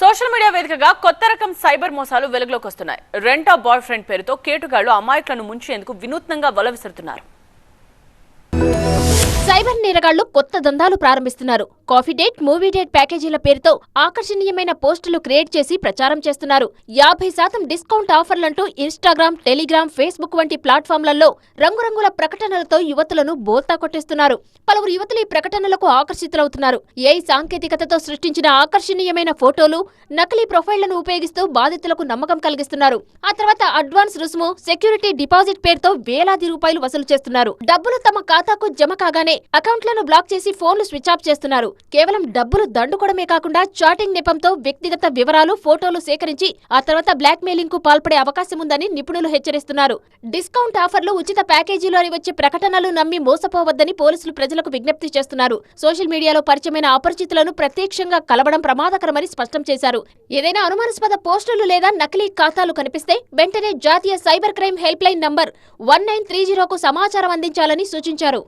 Social media వేదికగా కొత్త రకం సైబర్ మోసాలు వెలుగులోకి వస్తున్నాయి. రెంట్ ఆ బాయ్ ఫ్రెండ్ పేరుతో కేటుగాళ్లు అమాయకులను ముంచేందుకు వినూత్నంగా వల విసురుతున్నారు. సైబర్ నేరగాళ్లు కొత్త దందాలు ప్రారంభిస్తున్నారు. కాఫీ డేట్, మూవీ డేట్ ప్యాకేజీల పేరుతో ఆకర్షణీయమైన పోస్టులు క్రియేట్ చేసి ప్రచారం చేస్తున్నారు. 50% డిస్కౌంట్ ఆఫర్లంటూ ఇన్స్టాగ్రామ్, టెలిగ్రామ్, ఫేస్బుక్ వంటి ప్లాట్ఫామ్లలో రంగురంగుల ప్రకటనలతో యువతులను బోల్తా కొట్టేస్తున్నారు. పలువురు యువతులు ఈ ప్రకటనలకు ఆకర్షితులవుతున్నారు. ఏఐ సాంకేతికతతో సృష్టించిన ఆకర్షణీయమైన ఫోటోలు, నకిలీ ప్రొఫైళ్లను ఉపయోగిస్తూ బాధితులకు నమ్మకం కలిగిస్తున్నారు. ఆ తర్వాత అడ్వాన్స్ రుసుము, సెక్యూరిటీ డిపాజిట్ పేరుతో వేలాది రూపాయలు వసూలు చేస్తున్నారు. డబ్బులు తమ ఖాతాకు జమ కాగానే అకౌంట్లను బ్లాక్ చేసి ఫోన్లు స్విచ్ ఆఫ్ చేస్తున్నారు. కేవలం డబ్బులు దండుకోవడమే కాకుండా చాటింగ్ నెపంతో వ్యక్తిగత వివరాలు, ఫోటోలు సేకరించి ఆ తర్వాత బ్లాక్ మెయిలింగ్ కు పాల్పడే అవకాశం ఉందని నిపుణులు హెచ్చరిస్తున్నారు. డిస్కౌంట్ ఆఫర్లు, ఉచిత ప్యాకేజీలు అని వచ్చే ప్రకటనలు నమ్మి మోసపోవద్దని పోలీసులు ప్రజలకు విజ్ఞప్తి చేస్తున్నారు. సోషల్ మీడియాలో పరిచయమైన అపరిచితులను ప్రత్యక్షంగా కలవడం ప్రమాదకరమని స్పష్టం చేశారు. ఏదైనా అనుమానాస్పద పోస్టులు లేదా నకిలీ ఖాతాలు కనిపిస్తే వెంటనే జాతీయ cyber crime helpline number 1930కు సమాచారం అందించాలని సూచించారు.